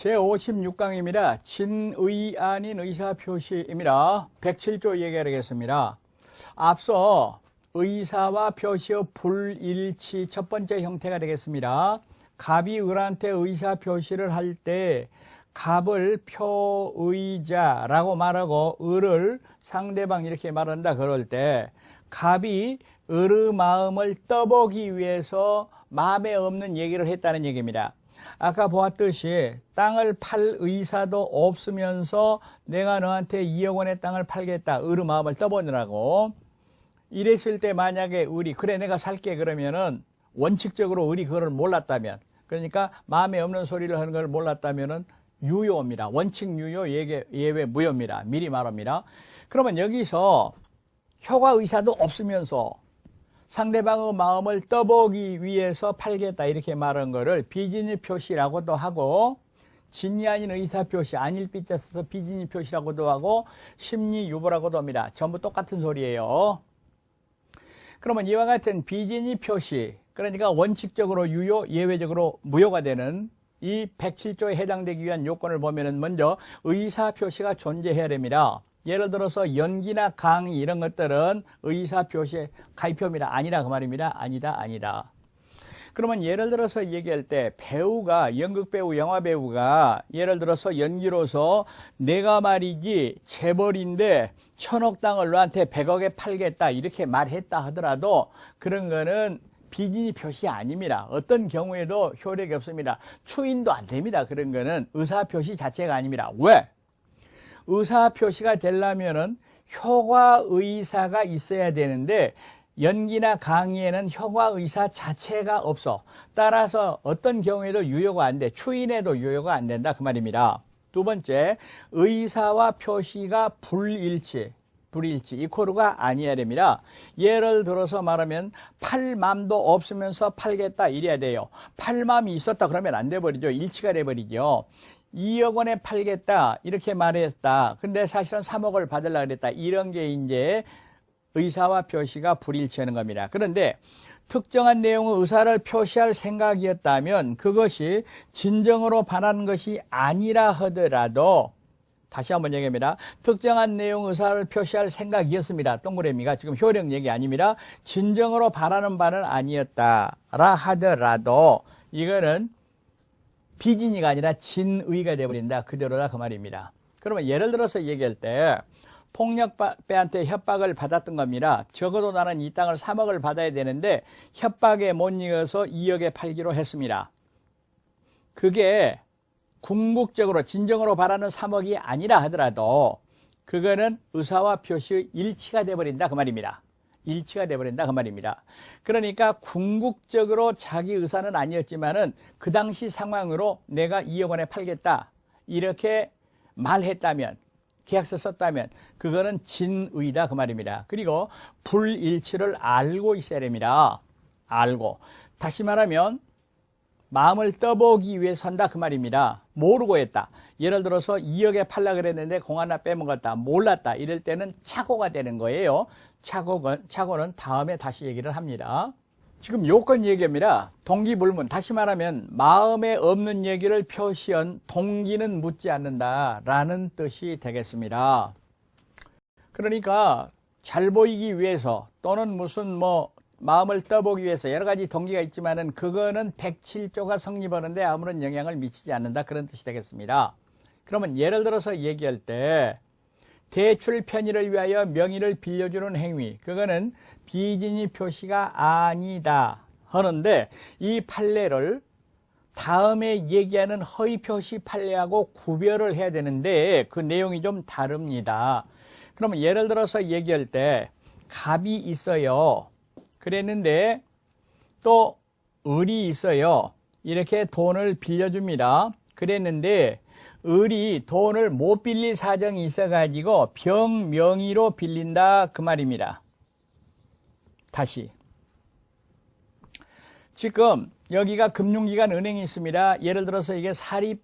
제56강입니다. 진의 아닌 의사표시입니다. 107조 얘기하겠습니다. 앞서 의사와 표시의 불일치 첫 번째 형태가 되겠습니다. 갑이 을한테 의사표시를 할 때 갑을 표의자라고 말하고 을을 상대방 이렇게 말한다 그럴 때 갑이 을의 마음을 떠보기 위해서 마음에 없는 얘기를 했다는 얘기입니다. 아까 보았듯이 땅을 팔 의사도 없으면서 내가 너한테 2억 원의 땅을 팔겠다. 을의 마음을 떠보느라고. 이랬을 때 만약에 을이 그래 내가 살게 그러면은 원칙적으로 을이 그걸 몰랐다면, 그러니까 마음에 없는 소리를 하는 걸 몰랐다면은 유효입니다. 원칙 유효, 예외 무효입니다. 미리 말합니다. 그러면 여기서 효과 의사도 없으면서 상대방의 마음을 떠보기 위해서 팔겠다 이렇게 말한 거를 비진의 표시라고도 하고, 진이 아닌 의사표시, 아닐 삐자 써서 비진의 표시라고도 하고 심리 유보라고도 합니다. 전부 똑같은 소리예요. 그러면 이와 같은 비진의 표시, 그러니까 원칙적으로 유효, 예외적으로 무효가 되는 이 107조에 해당되기 위한 요건을 보면은 먼저 의사표시가 존재해야 됩니다. 예를 들어서 연기나 강의 이런 것들은 의사표시의 가입표입니다. 아니라 그 말입니다. 아니다. 그러면 예를 들어서 얘기할 때 배우가, 연극배우, 영화배우가 예를 들어서 연기로서 내가 말이지 재벌인데 1000억 땅을 너한테 100억에 팔겠다 이렇게 말했다 하더라도 그런 거는 비진의 표시 아닙니다. 어떤 경우에도 효력이 없습니다. 추인도 안 됩니다. 그런 거는 의사표시 자체가 아닙니다. 왜? 의사표시가 되려면은 효과의사가 있어야 되는데 연기나 강의에는 효과의사 자체가 없어. 따라서 어떤 경우에도 유효가 안 돼. 추인에도 유효가 안 된다 그 말입니다. 두 번째, 의사와 표시가 불일치, 이코르가 아니어야 됩니다. 예를 들어서 말하면 팔 맘도 없으면서 팔겠다 이래야 돼요. 팔 맘이 있었다 그러면 안 돼버리죠. 일치가 돼버리죠. 2억 원에 팔겠다 이렇게 말했다. 근데 사실은 3억을 받으려고 그랬다. 이런 게 이제 의사와 표시가 불일치하는 겁니다. 그런데 특정한 내용의 의사를 표시할 생각이었다면 그것이 진정으로 반하는 것이 아니라 하더라도, 다시 한번 얘기합니다. 특정한 내용 의사를 표시할 생각이었습니다. 동그라미가 지금 효력 얘기 아닙니다. 진정으로 바라는 바는 아니었다라 하더라도 이거는 비진이가 아니라 진의가 되어버린다. 그대로다 그 말입니다. 그러면 예를 들어서 얘기할 때 폭력배한테 협박을 받았던 겁니다. 적어도 나는 이 땅을 3억을 받아야 되는데 협박에 못 이겨서 2억에 팔기로 했습니다. 그게 궁극적으로 진정으로 바라는 3억이 아니라 하더라도 그거는 의사와 표시의 일치가 되어버린다 그 말입니다. 일치가 되어버린다 그 말입니다. 그러니까 궁극적으로 자기 의사는 아니었지만은 그 당시 상황으로 내가 2억 원에 팔겠다 이렇게 말했다면, 계약서 썼다면 그거는 진의다 그 말입니다. 그리고 불일치를 알고 있어야 됩니다. 알고. 다시 말하면 마음을 떠보기 위해서 한다 그 말입니다. 모르고 했다. 예를 들어서 2억에 팔려고 그랬는데 공 하나 빼먹었다. 몰랐다. 이럴 때는 착오가 되는 거예요. 착오는 다음에 다시 얘기를 합니다. 지금 요건 얘기입니다. 동기불문. 다시 말하면 마음에 없는 얘기를 표시한 동기는 묻지 않는다라는 뜻이 되겠습니다. 그러니까 잘 보이기 위해서 또는 무슨 마음을 떠보기 위해서 여러 가지 동기가 있지만은 그거는 107조가 성립하는데 아무런 영향을 미치지 않는다 그런 뜻이 되겠습니다. 그러면 예를 들어서 얘기할 때 대출 편의를 위하여 명의를 빌려주는 행위, 그거는 비진의 표시가 아니다 하는데 이 판례를 다음에 얘기하는 허위 표시 판례하고 구별을 해야 되는데 그 내용이 좀 다릅니다. 그러면 예를 들어서 얘기할 때 갑이 있어요. 그랬는데 또 을이 있어요. 이렇게 돈을 빌려줍니다. 그랬는데 을이 돈을 못 빌릴 사정이 있어가지고 병명의로 빌린다 그 말입니다. 다시. 지금 여기가 금융기관 은행이 있습니다. 예를 들어서 이게 사립